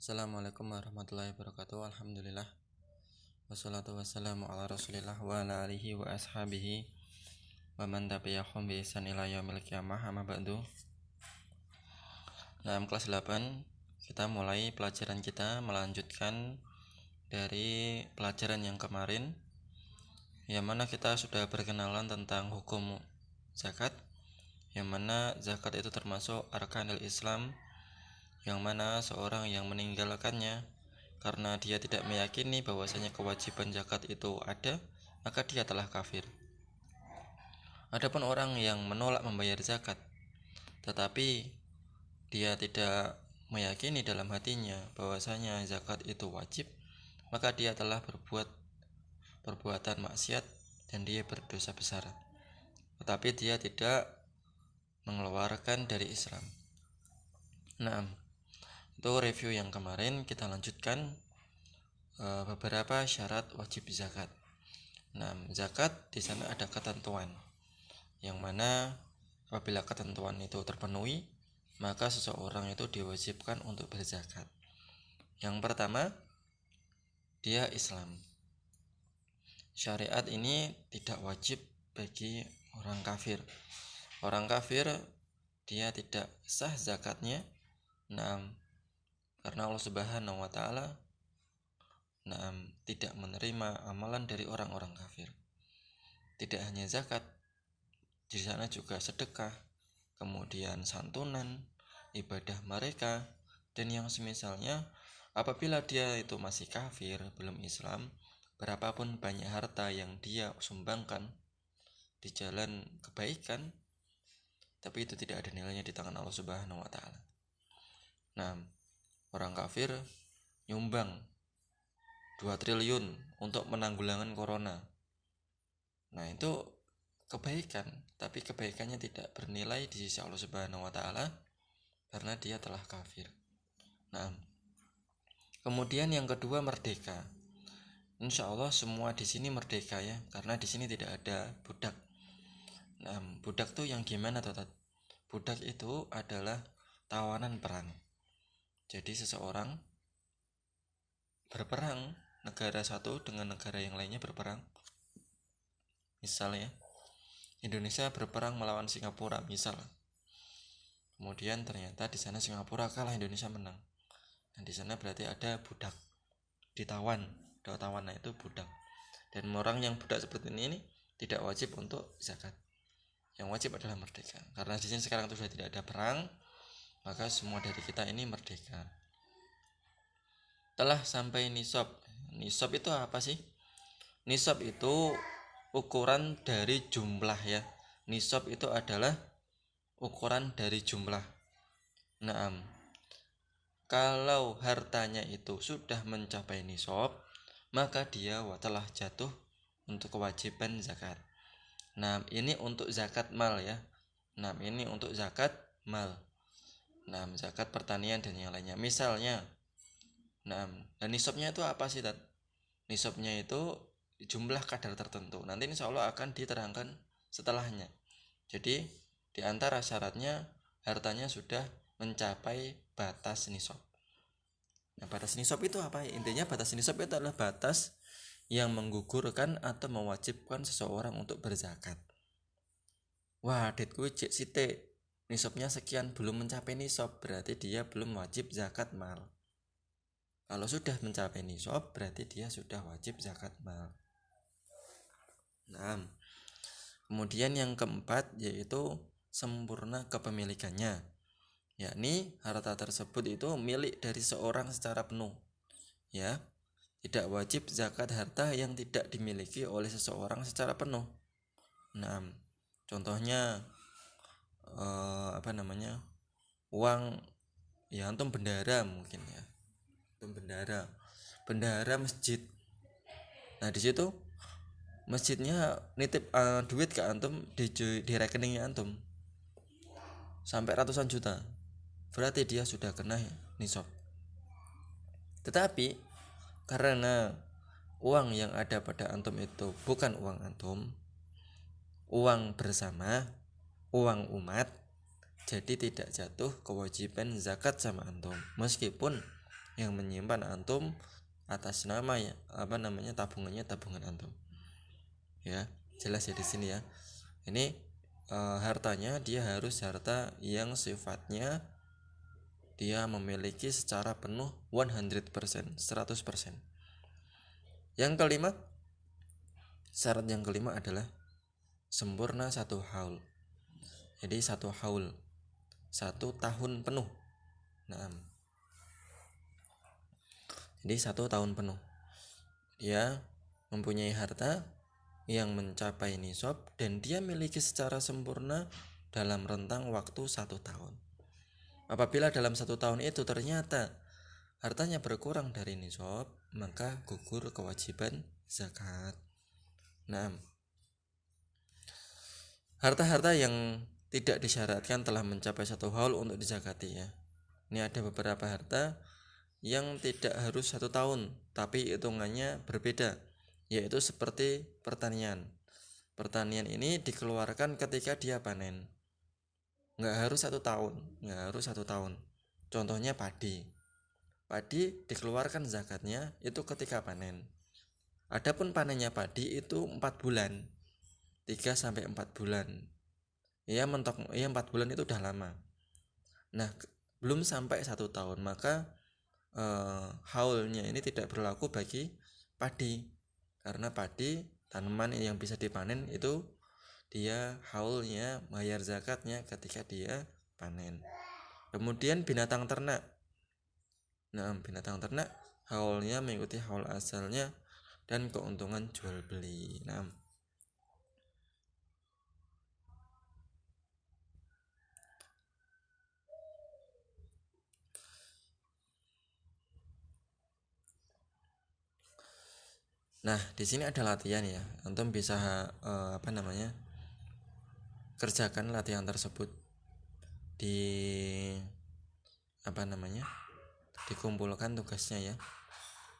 Assalamualaikum warahmatullahi wabarakatuh. Alhamdulillah. Wassalatu wassalamu ala rasulillah wa ala alihi wa ashabihi wa man tabi'ahum bi ihsan ila yaumil qiyamah. Amma ba'du. Dalam kelas 8 kita mulai pelajaran kita, melanjutkan dari pelajaran yang kemarin, yang mana kita sudah berkenalan tentang hukum zakat, yang mana zakat itu termasuk arkanil Islam, yang mana seorang yang meninggalkannya karena dia tidak meyakini bahwasanya kewajiban zakat itu ada, maka dia telah kafir. Adapun orang yang menolak membayar zakat tetapi dia tidak meyakini dalam hatinya bahwasanya zakat itu wajib, maka dia telah berbuat perbuatan maksiat dan dia berdosa besar, tetapi dia tidak mengeluarkan dari Islam. Nah, itu review yang kemarin. Kita lanjutkan beberapa syarat wajib zakat. Nah, zakat di sana ada ketentuan, yang mana apabila ketentuan itu terpenuhi, maka seseorang itu diwajibkan untuk berzakat. Yang pertama, dia Islam. Syariat ini tidak wajib bagi orang kafir. Orang kafir dia tidak sah zakatnya. Nah, karena Allah Subhanahu wa taala tidak menerima amalan dari orang-orang kafir. Tidak hanya zakat, di sana juga sedekah, kemudian santunan, ibadah mereka, dan yang semisalnya. Apabila dia itu masih kafir, belum Islam, berapapun banyak harta yang dia sumbangkan di jalan kebaikan, tapi itu tidak ada nilainya di tangan Allah Subhanahu wa taala. Nah, orang kafir nyumbang 2 triliun untuk menanggulangan corona. Nah, itu kebaikan, tapi kebaikannya tidak bernilai di sisi Allah Subhanahu wa taala karena dia telah kafir. Nah, kemudian yang kedua, merdeka. Insya Allah semua di sini merdeka ya, karena di sini tidak ada budak. Nah, budak tuh yang gimana tuh? Budak itu adalah tawanan perang. Jadi seseorang berperang, negara satu dengan negara yang lainnya berperang. Misalnya Indonesia berperang melawan Singapura, misal. Kemudian ternyata di sana Singapura kalah, Indonesia menang. Nah, di sana berarti ada budak, ditawan, nah itu budak. Dan orang yang budak seperti ini tidak wajib untuk zakat. Yang wajib adalah merdeka. Karena di sini sekarang itu sudah tidak ada perang, maka semua dari kita ini merdeka. Telah sampai nisab. Nisab itu apa sih? Nisab itu ukuran dari jumlah ya. Nisab itu adalah ukuran dari jumlah. Nah, kalau hartanya itu sudah mencapai nisab, maka dia telah jatuh untuk kewajiban zakat. Nah, ini untuk zakat mal ya. Nah, ini untuk zakat mal. Nah, zakat pertanian dan yang lainnya. Misalnya, nah nisabnya itu apa sih, Tat? Nisabnya itu jumlah kadar tertentu. Nanti insya Allah akan diterangkan setelahnya. Jadi di antara syaratnya hartanya sudah mencapai batas nisab. Nah, batas nisab itu apa? Intinya batas nisab itu adalah batas yang menggugurkan atau mewajibkan seseorang untuk berzakat. Wah, adetku cek sithik, nisabnya sekian, belum mencapai nisab, berarti dia belum wajib zakat mal. Kalau sudah mencapai nisab, berarti dia sudah wajib zakat mal. Nah, kemudian yang keempat yaitu sempurna kepemilikannya, yakni harta tersebut itu milik dari seorang secara penuh. Ya, tidak wajib zakat harta yang tidak dimiliki oleh seseorang secara penuh. Nah, contohnya uang ya, antum bendahara mungkin ya, antum bendahara masjid. Nah, di situ masjidnya nitip duit ke antum di rekeningnya antum sampai ratusan juta, berarti dia sudah kena nisab. Tetapi karena uang yang ada pada antum itu bukan uang antum, uang bersama, uang umat, jadi tidak jatuh kewajiban zakat sama antum, meskipun yang menyimpan antum atas nama tabungannya tabungan antum. Ya, jelas ya di sini ya. Ini hartanya dia harus harta yang sifatnya dia memiliki secara penuh 100%, 100%. Yang kelima, syarat yang kelima adalah sempurna 1 haul. Jadi 1 haul, 1 tahun penuh. Nah, jadi 1 tahun penuh dia mempunyai harta yang mencapai nisab dan dia miliki secara sempurna dalam rentang waktu 1 tahun. Apabila dalam 1 tahun itu ternyata hartanya berkurang dari nisab, maka gugur kewajiban zakat. Nah, harta-harta yang tidak disyaratkan telah mencapai 1 haul untuk dizakati ya. Ini ada beberapa harta yang tidak harus 1 tahun, tapi hitungannya berbeda, yaitu seperti pertanian. Pertanian ini dikeluarkan ketika dia panen, nggak harus 1 tahun, Contohnya padi dikeluarkan zakatnya itu ketika panen. Adapun panennya padi itu 4 bulan, 3-4 bulan. Ya 4 bulan itu udah lama. Nah, belum sampai 1 tahun, maka haulnya ini tidak berlaku bagi padi, karena padi tanaman yang bisa dipanen itu dia haulnya bayar zakatnya ketika dia panen. Kemudian binatang ternak. Nah, binatang ternak haulnya mengikuti haul asalnya dan keuntungan jual beli. Nah, di sini ada latihan ya. Antum bisa kerjakan latihan tersebut di dikumpulkan tugasnya ya.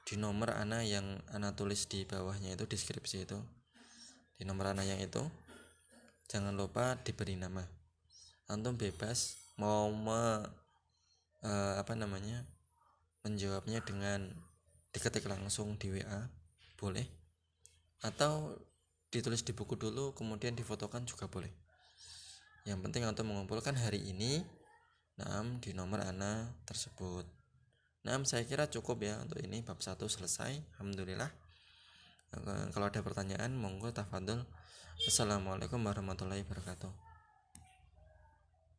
Di nomor ana yang ana tulis di bawahnya itu deskripsi itu. Di nomor ana yang itu jangan lupa diberi nama. Antum bebas mau menjawabnya dengan diketik langsung di WA boleh, atau ditulis di buku dulu kemudian difotokan juga boleh. Yang penting antum mengumpulkan hari ini di nomor ana tersebut. Saya kira cukup ya untuk ini, bab 1 selesai, alhamdulillah. Kalau ada pertanyaan monggo tafadhol. Assalamualaikum warahmatullahi wabarakatuh.